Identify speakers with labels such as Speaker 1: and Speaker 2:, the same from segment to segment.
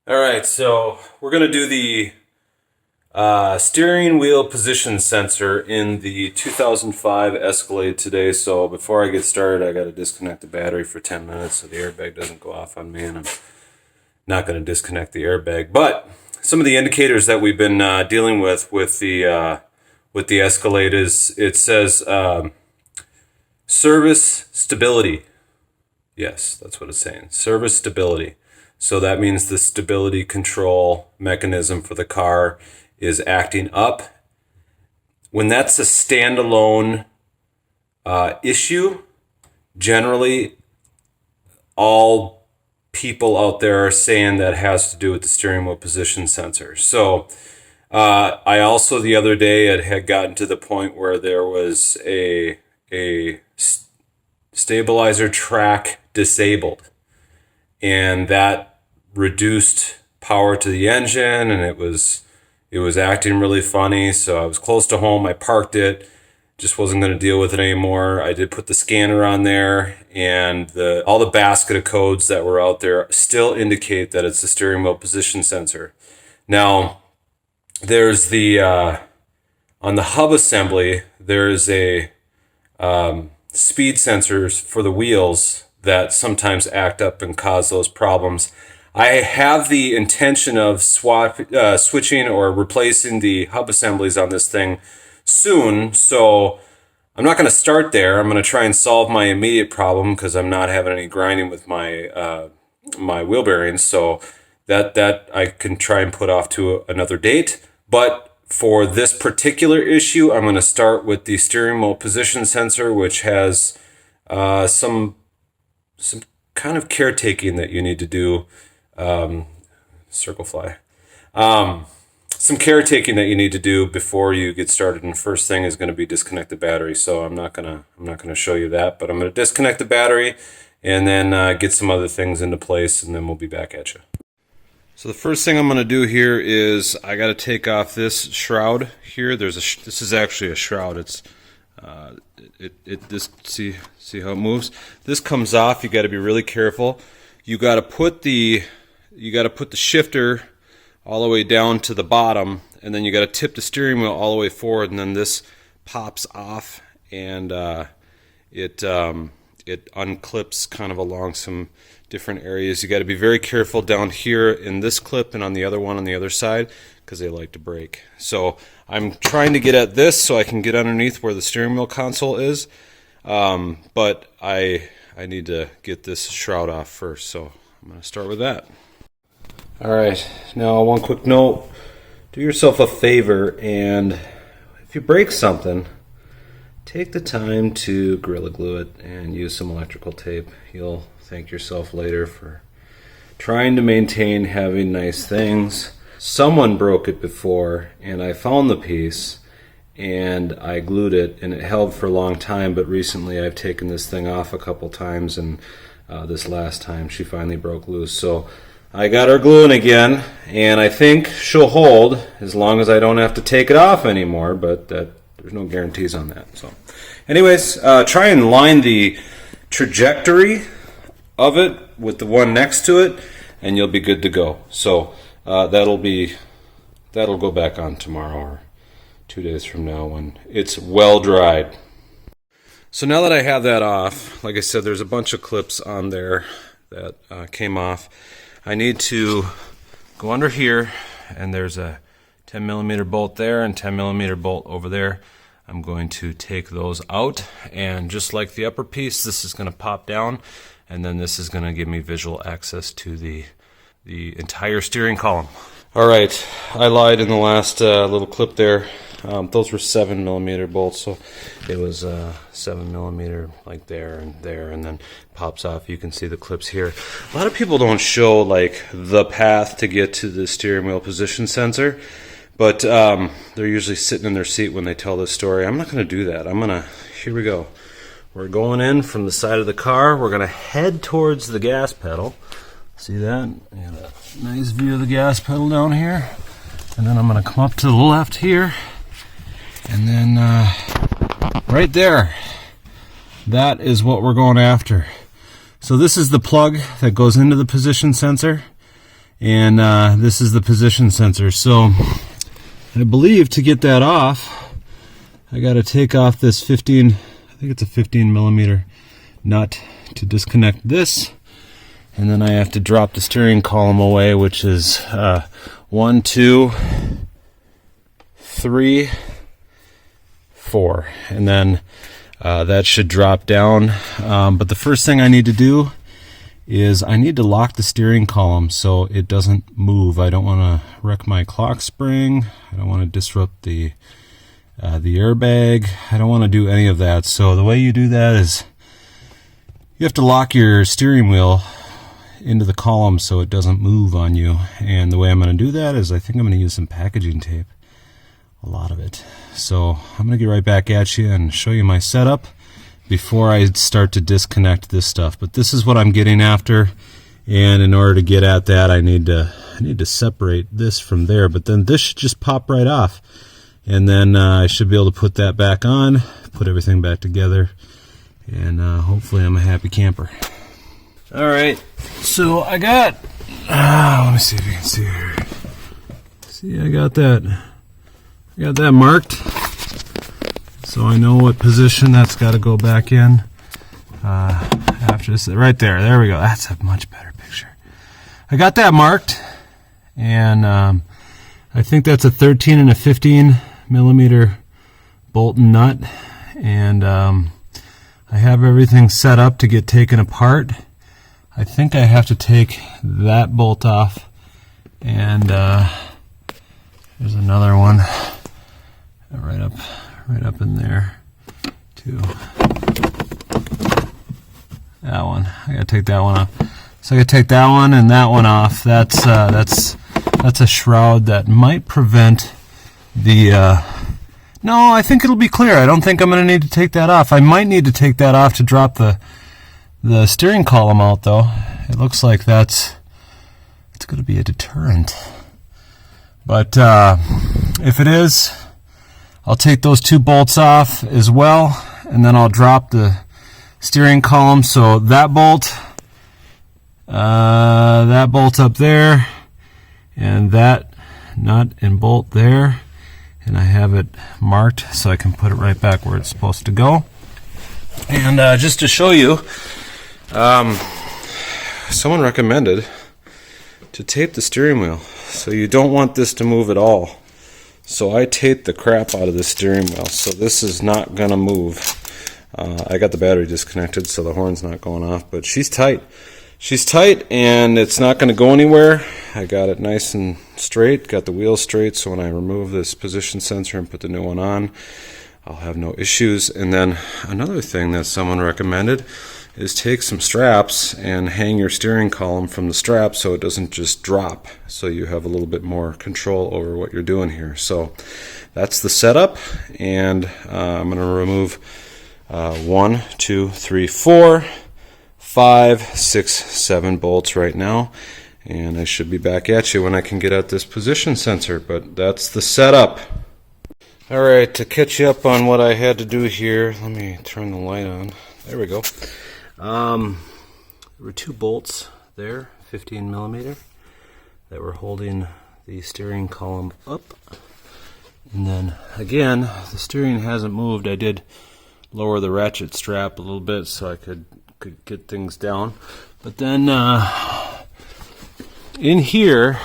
Speaker 1: All right, so we're going to do the steering wheel position sensor in the 2005 Escalade today. So before I get started, I got to disconnect the battery for 10 minutes so the airbag doesn't go off on me, and I'm not going to disconnect the airbag. But some of the indicators that we've been dealing with the Escalade is it says service stability. Yes, that's what it's saying. Service stability. So that means the stability control mechanism for the car is acting up. When that's a standalone issue, generally all people out there are saying that has to do with the steering wheel position sensor. So I also the other day had gotten to the point where there was a Stabilitrak Disabled, and that reduced power to the engine, and it was acting really funny. So I was close to home. I parked it, just wasn't going to deal with it anymore. I did put the scanner on there, and all the basket of codes that were out there still indicate that it's the steering wheel position sensor. Now, there's the on the hub assembly, there's a speed sensors for the wheels that sometimes act up and cause those problems. I have the intention of switching or replacing the hub assemblies on this thing soon, so I'm not going to start there. I'm going to try and solve my immediate problem because I'm not having any grinding with my my wheel bearings, so that I can try and put off to another date. But for this particular issue, I'm going to start with the steering wheel position sensor, which has some kind of caretaking that you need to do. Some caretaking that you need to do before you get started, and the first thing is going to be disconnect the battery. So I'm not gonna show you that, but I'm going to disconnect the battery and then get some other things into place, and then we'll be back at you. So the first thing I'm going to do here is I got to take off this shroud here. This is actually a shroud. It's see how it moves. This comes off. You got to be really careful. You got to put the shifter all the way down to the bottom, and then you got to tip the steering wheel all the way forward, and then this pops off, and it unclips kind of along some different areas. You got to be very careful down here in this clip and on the other one on the other side, because they like to break. So I'm trying to get at this so I can get underneath where the steering wheel console is, but I need to get this shroud off first, so I'm going to start with that. Alright, now one quick note. Do yourself a favor, and if you break something, take the time to Gorilla Glue it and use some electrical tape. You'll thank yourself later for trying to maintain having nice things. Someone broke it before, and I found the piece, and I glued it, and it held for a long time, but recently I've taken this thing off a couple times, and this last time she finally broke loose. So I got her gluing again, and I think she'll hold as long as I don't have to take it off anymore, but there's no guarantees on that. So anyways, try and line the trajectory of it with the one next to it, and you'll be good to go. So that'll go back on tomorrow or 2 days from now when it's well dried. So now that I have that off, like I said, there's a bunch of clips on there that came off. I need to go under here, and there's a 10 millimeter bolt there and 10 millimeter bolt over there. I'm going to take those out, and just like the upper piece, this is going to pop down, and then this is going to give me visual access to the entire steering column. Alright, I lied in the last little clip there. Those were 7 millimeter bolts, so it was 7 millimeter like there, and then pops off. You can see the clips here. A lot of people don't show like the path to get to the steering wheel position sensor, but they're usually sitting in their seat when they tell this story. I'm not going to do that. Here we go. We're going in from the side of the car. We're going to head towards the gas pedal. See that? I got a nice view of the gas pedal down here. And then I'm going to come up to the left here. And then right there, that is what we're going after. So this is the plug that goes into the position sensor. and this is the position sensor. So I believe to get that off, I got to take off this 15, I think it's a 15 millimeter nut to disconnect this, and then I have to drop the steering column away, which is 1, 2, 3, 4, and then that should drop down. But the first thing I need to do is I need to lock the steering column so it doesn't move. I don't want to wreck my clock spring. I don't want to disrupt the airbag. I don't want to do any of that. So the way you do that is you have to lock your steering wheel into the column so it doesn't move on you. And the way I'm going to do that is I think I'm going to use some packaging tape, a lot of it. So I'm going to get right back at you and show you my setup before I start to disconnect this stuff. But this is what I'm getting after, and in order to get at that, I need to separate this from there. But then this should just pop right off, and then I should be able to put that back on, put everything back together, and hopefully I'm a happy camper. All right, so I got, let me see if you can see here. See, I got that marked, so I know what position that's got to go back in. After this, right there we go. That's a much better picture. I got that marked, and I think that's a 13 and a 15 millimeter bolt and nut, and I have everything set up to get taken apart. I think I have to take that bolt off, and there's another one right up in there too. That one, I gotta take that one off. So I gotta take that one and that one off. That's a shroud that might prevent the. No, I think it'll be clear. I don't think I'm gonna need to take that off. I might need to take that off to drop the steering column out, though. It looks like it's gonna be a deterrent. But if it is, I'll take those two bolts off as well, and then I'll drop the steering column. So that bolt up there, and that nut and bolt there, and I have it marked so I can put it right back where it's supposed to go. And just to show you, someone recommended to tape the steering wheel, so you don't want this to move at all. So I taped the crap out of the steering wheel, so this is not gonna move. I got the battery disconnected, so the horn's not going off, but she's tight. She's tight, and it's not gonna go anywhere. I got it nice and straight, got the wheel straight, so when I remove this position sensor and put the new one on, I'll have no issues. And then another thing that someone recommended is take some straps and hang your steering column from the strap so it doesn't just drop, so you have a little bit more control over what you're doing here. So that's the setup, and I'm going to remove 1, 2, 3, 4, 5, 6, 7 bolts right now, and I should be back at you when I can get at this position sensor. But that's the setup. Alright, to catch you up on what I had to do here, let me turn the light on. There we go. There were two bolts there, 15 millimeter, that were holding the steering column up. And then again, the steering hasn't moved. I did lower the ratchet strap a little bit so I could get things down. But then in here,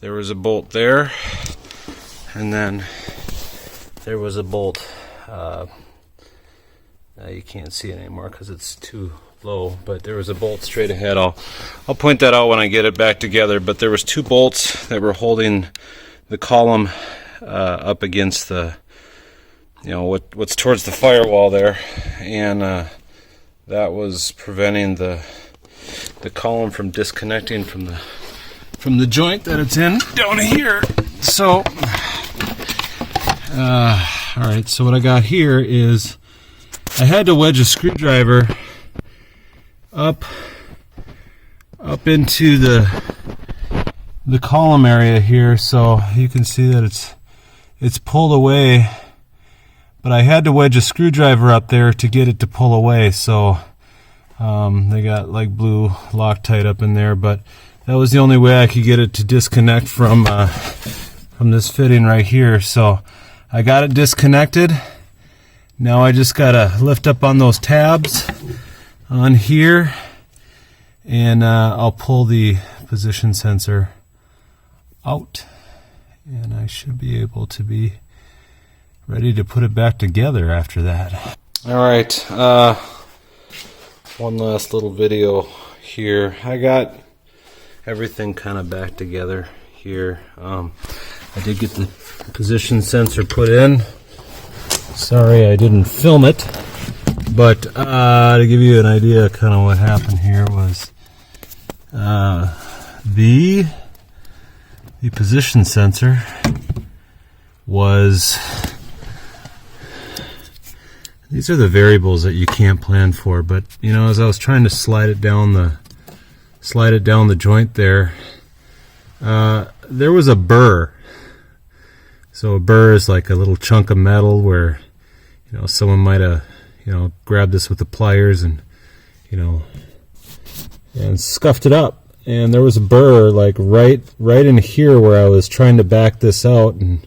Speaker 1: there was a bolt there, and then there was a bolt. You can't see it anymore because it's too low, but there was a bolt straight ahead. I'll point that out when I get it back together. But there was two bolts that were holding the column up against the, what's towards the firewall there, and that was preventing the column from disconnecting from the joint that it's in down here. So all right, so what I got here is I had to wedge a screwdriver up into the column area here, so you can see that it's pulled away, but I had to wedge a screwdriver up there to get it to pull away. So They got like blue Loctite up in there, but that was the only way I could get it to disconnect from this fitting right here. So I got it disconnected. Now I just gotta lift up on those tabs on here, and I'll pull the position sensor out, and I should be able to be ready to put it back together after that. All right, one last little video here. I got everything kind of back together here. I did get the position sensor put in. Sorry I didn't film it, but to give you an idea kind of what happened here was the position sensor was, these are the variables that you can't plan for, but you know, as I was trying to slide it down the joint there, there was a burr. So a burr is like a little chunk of metal where, you know, someone might have, you know, grabbed this with the pliers and, you know, and scuffed it up. And there was a burr like right in here where I was trying to back this out, and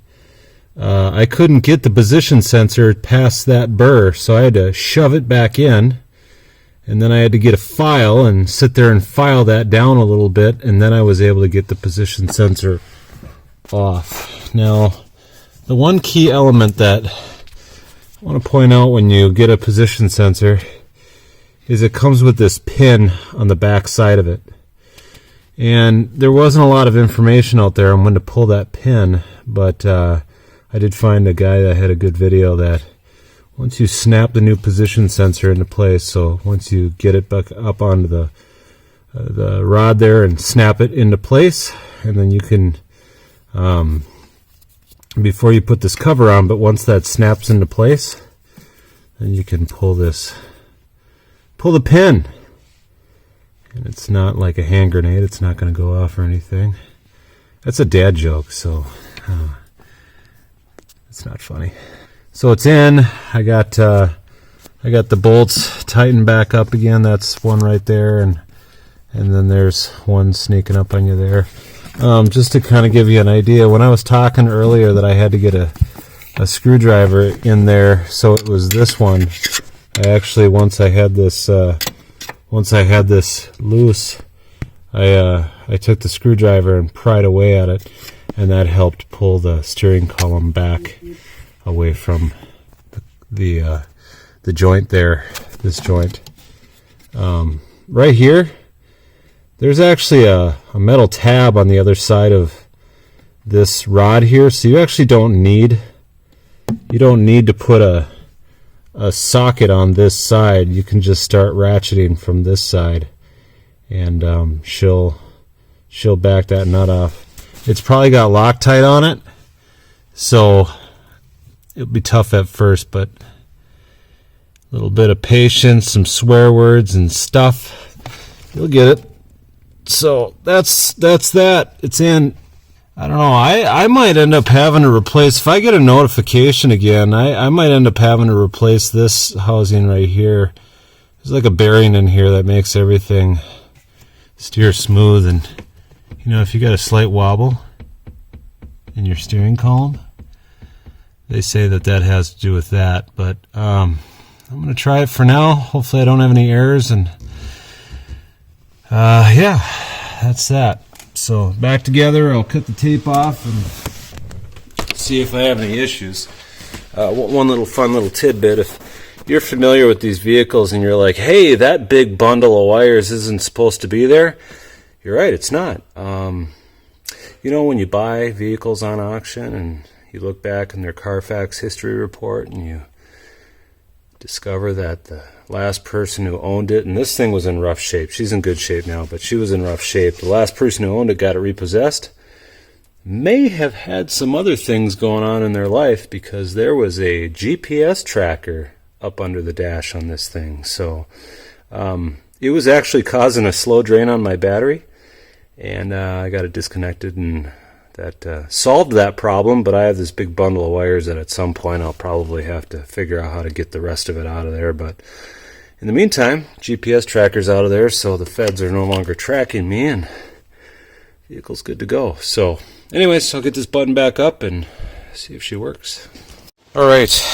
Speaker 1: I couldn't get the position sensor past that burr, so I had to shove it back in, and then I had to get a file and sit there and file that down a little bit, and then I was able to get the position sensor off. Now, the one key element that I want to point out when you get a position sensor is it comes with this pin on the back side of it. And there wasn't a lot of information out there on when to pull that pin, but I did find a guy that had a good video that once you snap the new position sensor into place, so once you get it back up onto the rod there and snap it into place, and then you can, before you put this cover on, but once that snaps into place, then you can pull the pin. And it's not like a hand grenade, it's not going to go off or anything. That's a dad joke, so it's not funny. So it's in. I got the bolts tightened back up again. That's one right there, and then there's one sneaking up on you there. Just to kind of give you an idea, when I was talking earlier that I had to get a screwdriver in there, so it was this one. I actually, once I had this loose, I took the screwdriver and pried away at it, and that helped pull the steering column back away from the joint there, this joint. Right here, there's actually a metal tab on the other side of this rod here, so you actually don't need to put a socket on this side. You can just start ratcheting from this side, and she'll back that nut off. It's probably got Loctite on it, so it'll be tough at first, but a little bit of patience, some swear words and stuff, you'll get it. So that's that. It's in. I don't know. I might end up having to replace, if I get a notification again, I might end up having to replace this housing right here. There's like a bearing in here that makes everything steer smooth, and you know, if you got a slight wobble in your steering column, they say that has to do with that. But I'm going to try it for now. Hopefully I don't have any errors, and yeah, that's that. So back together, I'll cut the tape off and see if I have any issues. One little fun little tidbit: if you're familiar with these vehicles and you're like, hey, that big bundle of wires isn't supposed to be there, you're right, it's not. You know, when you buy vehicles on auction and you look back in their Carfax history report and you discover that the last person who owned it, and this thing was in rough shape, she's in good shape now, but she was in rough shape, the last person who owned it got it repossessed, may have had some other things going on in their life, because there was a GPS tracker up under the dash on this thing. So it was actually causing a slow drain on my battery, and I got it disconnected, and that solved that problem. But I have this big bundle of wires that at some point I'll probably have to figure out how to get the rest of it out of there. But In the meantime, GPS tracker's out of there, so the feds are no longer tracking me, and vehicle's good to go. So, anyways, I'll get this button back up and see if she works. Alright,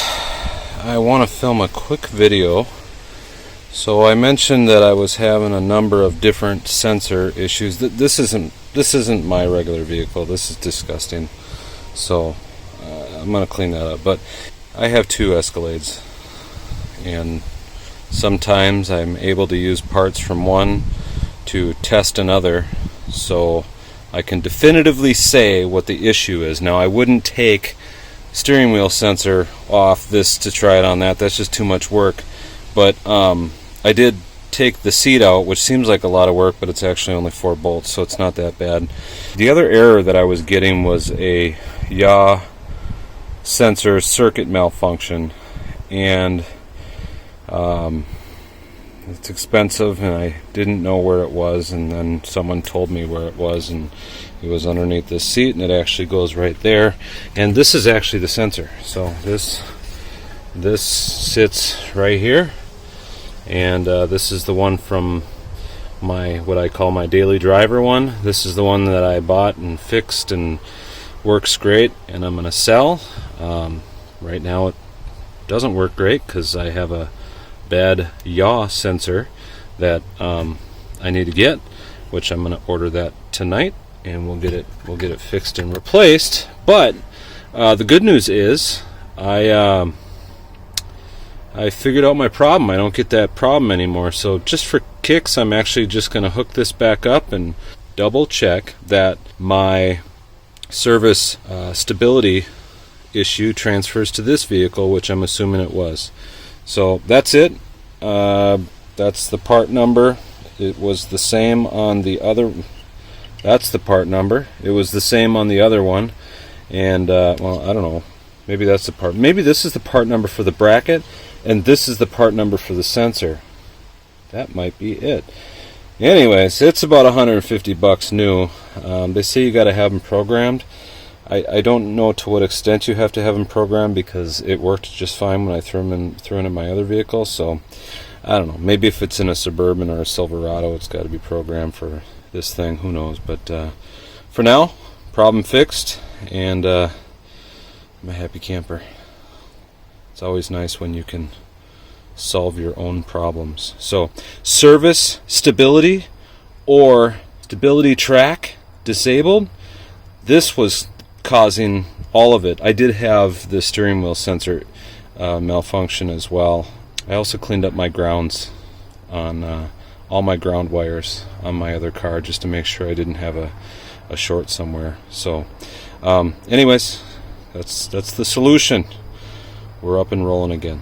Speaker 1: I want to film a quick video. So I mentioned that I was having a number of different sensor issues. This isn't my regular vehicle. This is disgusting. So I'm going to clean that up. But I have two Escalades, and sometimes I'm able to use parts from one to test another, so I can definitively say what the issue is. Now, I wouldn't take steering wheel sensor off this to try it on that. That's just too much work. But I did take the seat out, which seems like a lot of work, but it's actually only 4 bolts, so it's not that bad. The other error that I was getting was a yaw sensor circuit malfunction, and it's expensive, and I didn't know where it was, and then someone told me where it was, and it was underneath this seat, and it actually goes right there. And this is actually the sensor. So this sits right here, and this is the one from my, what I call my daily driver one. This is the one that I bought and fixed and works great, and I'm going to sell. Right now it doesn't work great because I have a bad yaw sensor that I need to get, which I'm going to order that tonight, and we'll get it fixed and replaced. But the good news is I figured out my problem. I don't get that problem anymore. So just for kicks, I'm actually just going to hook this back up and double check that my service stability issue transfers to this vehicle, which I'm assuming it was. So that's it. That's the part number. It was the same on the other. That's the part number. It was the same on the other one. And well, I don't know. Maybe that's the part. Maybe this is the part number for the bracket, and this is the part number for the sensor. That might be it. Anyways, it's about $150 new. They say you got to have them programmed. I don't know to what extent you have to have them programmed, because it worked just fine when I threw in my other vehicle. So I don't know. Maybe if it's in a Suburban or a Silverado, it's got to be programmed for this thing. Who knows? But for now, problem fixed, and I'm a happy camper. It's always nice when you can solve your own problems. So service stability or Stabilitrak Disabled, this was causing all of it. I did have the steering wheel sensor malfunction as well. I also cleaned up my grounds on all my ground wires on my other car, just to make sure I didn't have a short somewhere. So anyways, that's the solution. We're up and rolling again.